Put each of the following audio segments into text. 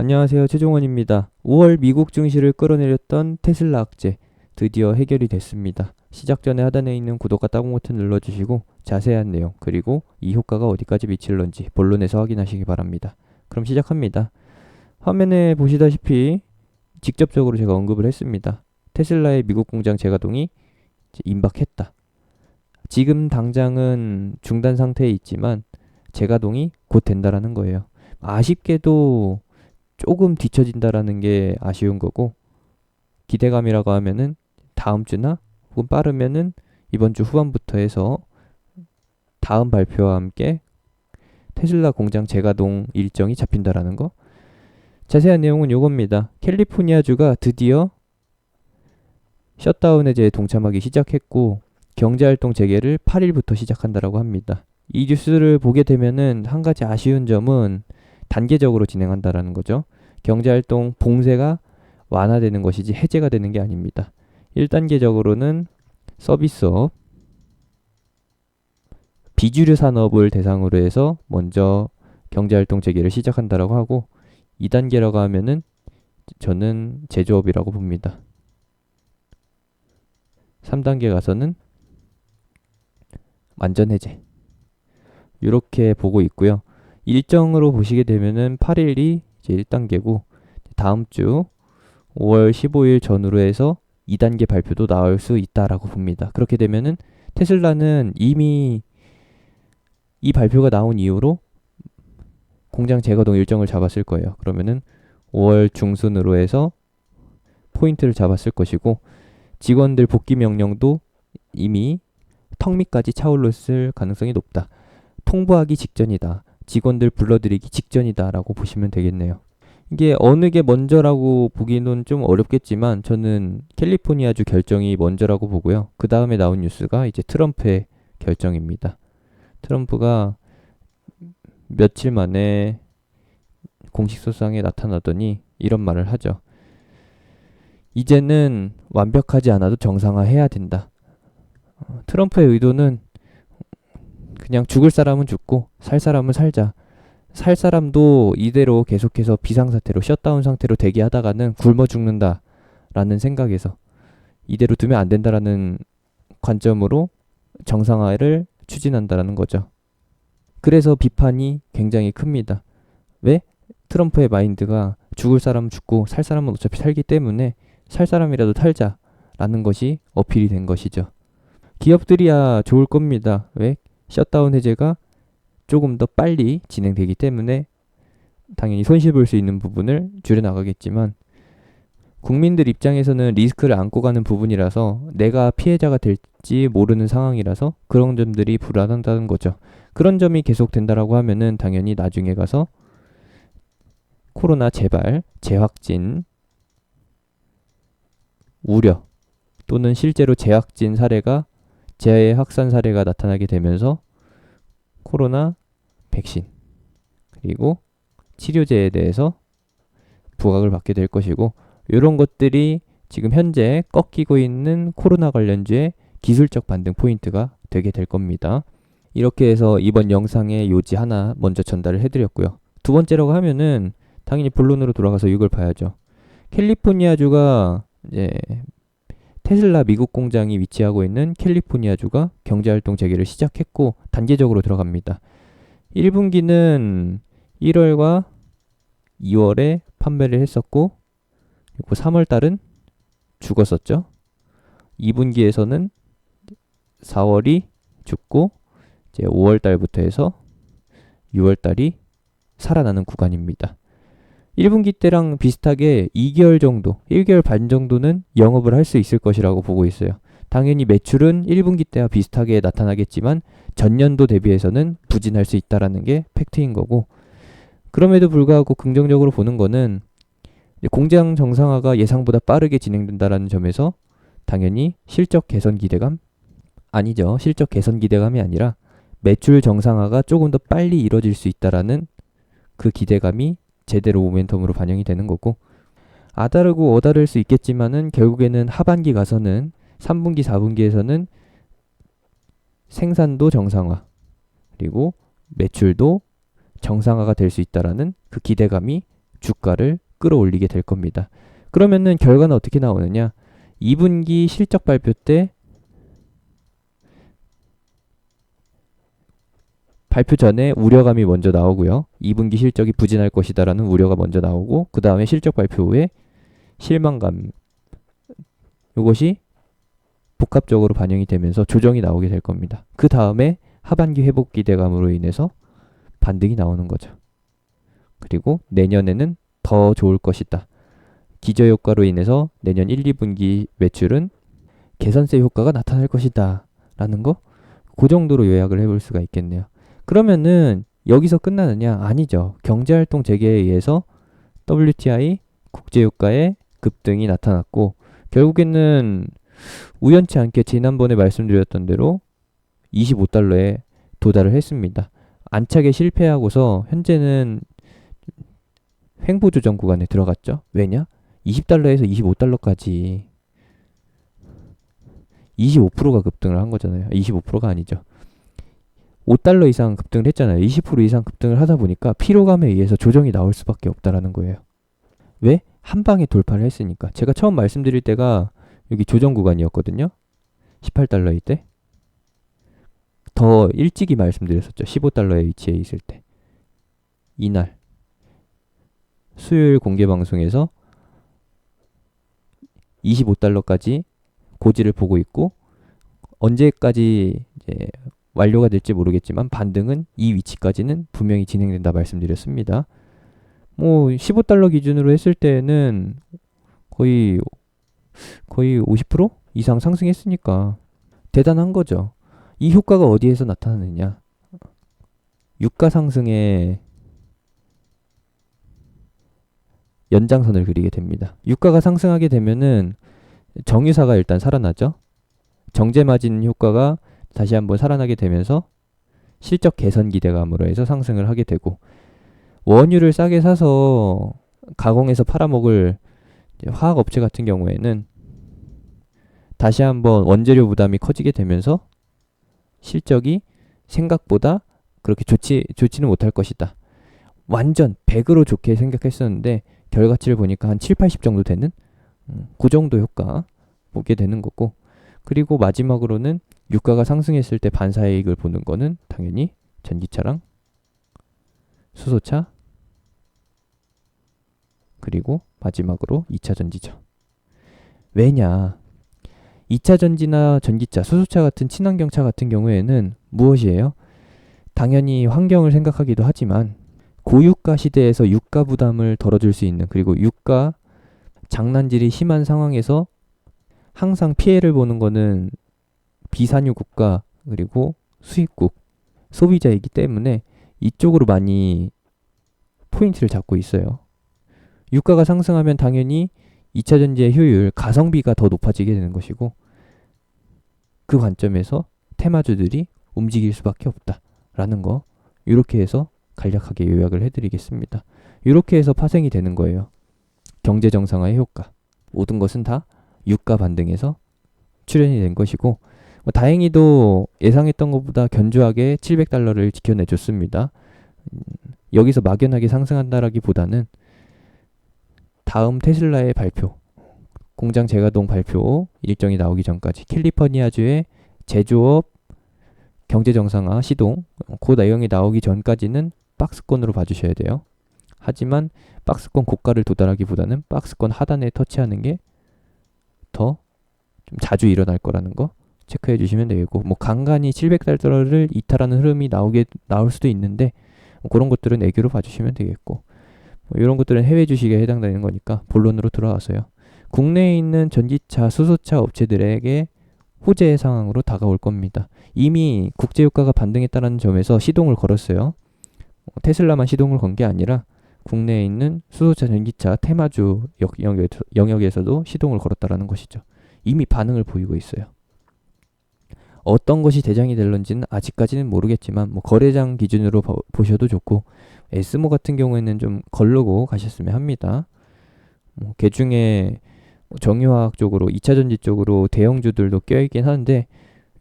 안녕하세요. 최종원입니다. 5월 미국 증시를 끌어내렸던 테슬라 악재 드디어 해결이 됐습니다. 시작 전에 하단에 있는 구독과 따봉 버튼 눌러주시고 자세한 내용 그리고 이 효과가 어디까지 미칠런지 본론에서 확인하시기 바랍니다. 그럼 시작합니다. 화면에 보시다시피 직접적으로 제가 언급을 했습니다. 테슬라의 미국 공장 재가동이 임박했다. 지금 당장은 중단 상태에 있지만 재가동이 곧 된다라는 거예요. 아쉽게도 조금 뒤처진다라는 게 아쉬운 거고, 기대감이라고 하면은 다음 주나 혹은 빠르면은 이번 주 후반부터 해서 다음 발표와 함께 테슬라 공장 재가동 일정이 잡힌다라는 거. 자세한 내용은 요겁니다. 캘리포니아주가 드디어 셧다운 해제에 동참하기 시작했고 경제활동 재개를 8일부터 시작한다라고 합니다. 이 뉴스를 보게 되면은 한 가지 아쉬운 점은 단계적으로 진행한다라는 거죠. 경제활동 봉쇄가 완화되는 것이지 해제가 되는 게 아닙니다. 1단계적으로는 서비스업, 비주류 산업을 대상으로 해서 먼저 경제활동 재개를 시작한다라고 하고, 2단계라고 하면은 저는 제조업이라고 봅니다. 3단계 가서는 완전 해제. 이렇게 보고 있고요. 일정으로 보시게 되면은 8일이 이제 1단계고 다음 주 5월 15일 전후로 해서 2단계 발표도 나올 수 있다라고 봅니다. 그렇게 되면은 테슬라는 이미 이 발표가 나온 이후로 공장 재가동 일정을 잡았을 거예요. 그러면은 5월 중순으로 해서 포인트를 잡았을 것이고, 직원들 복귀 명령도 이미 턱 밑까지 차올랐을 가능성이 높다. 통보하기 직전이다. 직원들 불러들이기 직전이다라고 보시면 되겠네요. 이게 어느 게 먼저라고 보기는 좀 어렵겠지만 저는 캘리포니아주 결정이 먼저라고 보고요. 그 다음에 나온 뉴스가 이제 트럼프의 결정입니다. 트럼프가 며칠 만에 공식 소상에 나타나더니 이런 말을 하죠. 이제는 완벽하지 않아도 정상화해야 된다. 트럼프의 의도는 그냥 죽을 사람은 죽고 살 사람은 살자. 살 사람도 이대로 계속해서 비상사태로 셧다운 상태로 대기하다가는 굶어 죽는다라는 생각에서 이대로 두면 안 된다라는 관점으로 정상화를 추진한다라는 거죠. 그래서 비판이 굉장히 큽니다. 왜? 트럼프의 마인드가 죽을 사람은 죽고 살 사람은 어차피 살기 때문에 살 사람이라도 살자라는 것이 어필이 된 것이죠. 기업들이야 좋을 겁니다. 왜? 셧다운 해제가 조금 더 빨리 진행되기 때문에 당연히 손실 볼 수 있는 부분을 줄여나가겠지만, 국민들 입장에서는 리스크를 안고 가는 부분이라서 내가 피해자가 될지 모르는 상황이라서 그런 점들이 불안하다는 거죠. 그런 점이 계속된다라고 하면은 당연히 나중에 가서 코로나 재발, 재확진 우려 또는 실제로 재확진 사례가 재확산 사례가 나타나게 되면서 코로나 백신 그리고 치료제에 대해서 부각을 받게 될 것이고, 이런 것들이 지금 현재 꺾이고 있는 코로나 관련주의 기술적 반등 포인트가 되게 될 겁니다. 이렇게 해서 이번 영상의 요지 하나 먼저 전달을 해드렸고요. 두 번째라고 하면은 당연히 본론으로 돌아가서 이걸 봐야죠. 캘리포니아주가 이제 테슬라 미국 공장이 위치하고 있는 캘리포니아주가 경제활동 재개를 시작했고 단계적으로 들어갑니다. 1분기는 1월과 2월에 판매를 했었고, 그리고 3월달은 죽었었죠. 2분기에서는 4월이 죽고 이제 5월달부터 해서 6월달이 살아나는 구간입니다. 1분기 때랑 비슷하게 2개월 정도, 1개월 반 정도는 영업을 할 수 있을 것이라고 보고 있어요. 당연히 매출은 1분기 때와 비슷하게 나타나겠지만 전년도 대비해서는 부진할 수 있다라는 게 팩트인 거고, 그럼에도 불구하고 긍정적으로 보는 거는 공장 정상화가 예상보다 빠르게 진행된다라는 점에서 당연히 실적 개선 기대감? 아니죠. 실적 개선 기대감이 아니라 매출 정상화가 조금 더 빨리 이뤄질 수 있다라는 그 기대감이 제대로 모멘텀으로 반영이 되는 거고, 아다르고 어다를 수 있겠지만은 결국에는 하반기 가서는 3분기, 4분기에서는 생산도 정상화 그리고 매출도 정상화가 될 수 있다라는 그 기대감이 주가를 끌어올리게 될 겁니다. 그러면은 결과는 어떻게 나오느냐? 2분기 실적 발표 때 발표 전에 우려감이 먼저 나오고요. 2분기 실적이 부진할 것이다라는 우려가 먼저 나오고 그 다음에 실적 발표 후에 실망감 이것이 복합적으로 반영이 되면서 조정이 나오게 될 겁니다. 그 다음에 하반기 회복 기대감으로 인해서 반등이 나오는 거죠. 그리고 내년에는 더 좋을 것이다. 기저효과로 인해서 내년 1, 2분기 매출은 개선세 효과가 나타날 것이다. 라는 거, 그 정도로 요약을 해볼 수가 있겠네요. 그러면은 여기서 끝나느냐? 아니죠. 경제활동 재개에 의해서 WTI 국제유가의 급등이 나타났고 결국에는 우연치 않게 지난번에 말씀드렸던 대로 25달러에 도달을 했습니다. 안착에 실패하고서 현재는 횡보 조정 구간에 들어갔죠. 왜냐? 20달러에서 25달러까지 25%가 급등을 한 거잖아요. 25%가 아니죠. 5달러 이상 급등을 했잖아요. 20% 이상 급등을 하다 보니까 피로감에 의해서 조정이 나올 수밖에 없다라는 거예요. 왜? 한 방에 돌파를 했으니까. 제가 처음 말씀드릴 때가 여기 조정 구간이었거든요. 18달러일 때. 더 일찍이 말씀드렸었죠. 15달러에 위치해 있을 때. 이날 수요일 공개 방송에서 25달러까지 고지를 보고 있고 언제까지 이제 완료가 될지 모르겠지만 반등은 이 위치까지는 분명히 진행된다 말씀드렸습니다. 뭐 15달러 기준으로 했을 때는 거의 50% 이상 상승했으니까 대단한 거죠. 이 효과가 어디에서 나타나느냐? 유가 상승의 연장선을 그리게 됩니다. 유가가 상승하게 되면은 정유사가 일단 살아나죠. 정제 마진 효과가 다시 한번 살아나게 되면서 실적 개선 기대감으로 해서 상승을 하게 되고 원유를 싸게 사서 가공해서 팔아먹을 화학업체 같은 경우에는 다시 한번 원재료 부담이 커지게 되면서 실적이 생각보다 그렇게 좋지는 못할 것이다. 완전 100으로 좋게 생각했었는데 결과치를 보니까 한 7, 80 정도 되는 그 정도 효과 보게 되는 거고 그리고 마지막으로는 유가가 상승했을 때 반사이익을 보는 거는 당연히 전기차랑 수소차 그리고 마지막으로 2차 전지죠. 왜냐? 2차 전지나 전기차, 수소차 같은 친환경차 같은 경우에는 무엇이에요? 당연히 환경을 생각하기도 하지만 고유가 시대에서 유가 부담을 덜어줄 수 있는 그리고 유가 장난질이 심한 상황에서 항상 피해를 보는 거는 비산유 국가 그리고 수입국 소비자이기 때문에 이쪽으로 많이 포인트를 잡고 있어요. 유가가 상승하면 당연히 2차 전지의 효율, 가성비가 더 높아지게 되는 것이고 그 관점에서 테마주들이 움직일 수밖에 없다라는 거 이렇게 해서 간략하게 요약을 해드리겠습니다. 이렇게 해서 파생이 되는 거예요. 경제 정상화의 효과. 모든 것은 다 유가 반등에서 출현이 된 것이고 다행히도 예상했던 것보다 견조하게 700달러를 지켜내줬습니다. 여기서 막연하게 상승한다라기보다는 다음 테슬라의 발표, 공장 재가동 발표 일정이 나오기 전까지 캘리포니아주의 제조업 경제 정상화 시동 그 내용이 나오기 전까지는 박스권으로 봐주셔야 돼요. 하지만 박스권 고가를 도달하기보다는 박스권 하단에 터치하는 게 더 좀 자주 일어날 거라는 거 체크해 주시면 되겠고 뭐 간간히 700달러를 이탈하는 흐름이 나올 수도 있는데 그런 것들은 애교로 봐주시면 되겠고 이런 것들은 해외 주식에 해당되는 거니까 본론으로 들어와서요. 국내에 있는 전기차, 수소차 업체들에게 호재 상황으로 다가올 겁니다. 이미 국제유가가 반등했다는 점에서 시동을 걸었어요. 테슬라만 시동을 건 게 아니라 국내에 있는 수소차, 전기차, 테마주 영역에서도 시동을 걸었다라는 것이죠. 이미 반응을 보이고 있어요. 어떤 것이 대장이 될런지는 아직까지는 모르겠지만 뭐 거래장 기준으로 보셔도 좋고 에스모 같은 경우에는 좀 걸르고 가셨으면 합니다. 그 중에 정유화학 쪽으로 2차 전지 쪽으로 대형주들도 껴있긴 하는데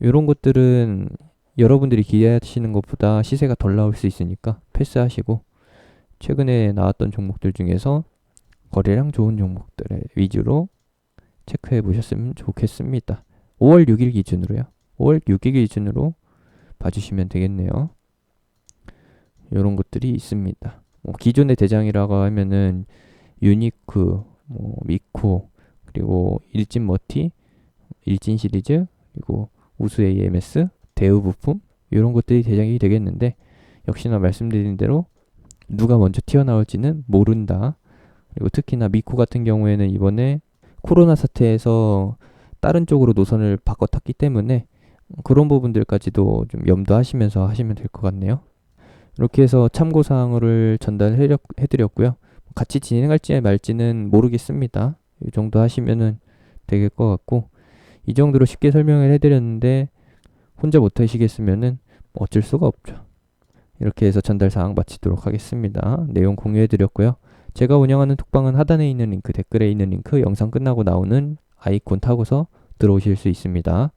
이런 것들은 여러분들이 기대하시는 것보다 시세가 덜 나올 수 있으니까 패스하시고 최근에 나왔던 종목들 중에서 거래량 좋은 종목들 위주로 체크해 보셨으면 좋겠습니다. 5월 6일 기준으로요. 5월 6일 기준으로 봐주시면 되겠네요. 이런 것들이 있습니다. 기존의 대장이라고 하면은 유니크, 미코, 그리고 일진머티, 일진 시리즈, 그리고 우수 AMS, 대우부품 이런 것들이 대장이 되겠는데 역시나 말씀드린 대로 누가 먼저 튀어나올지는 모른다. 그리고 특히나 미코 같은 경우에는 이번에 코로나 사태에서 다른 쪽으로 노선을 바꿔 탔기 때문에 그런 부분들까지도 좀 염두하시면서 하시면 될 것 같네요. 이렇게 해서 참고사항을 전달해드렸고요. 같이 진행할지 말지는 모르겠습니다. 이 정도 하시면은 되길 것 같고 이 정도로 쉽게 설명을 해드렸는데 혼자 못하시겠으면은 어쩔 수가 없죠. 이렇게 해서 전달사항 마치도록 하겠습니다. 내용 공유해드렸고요. 제가 운영하는 톡방은 하단에 있는 링크, 댓글에 있는 링크, 영상 끝나고 나오는 아이콘 타고서 들어오실 수 있습니다.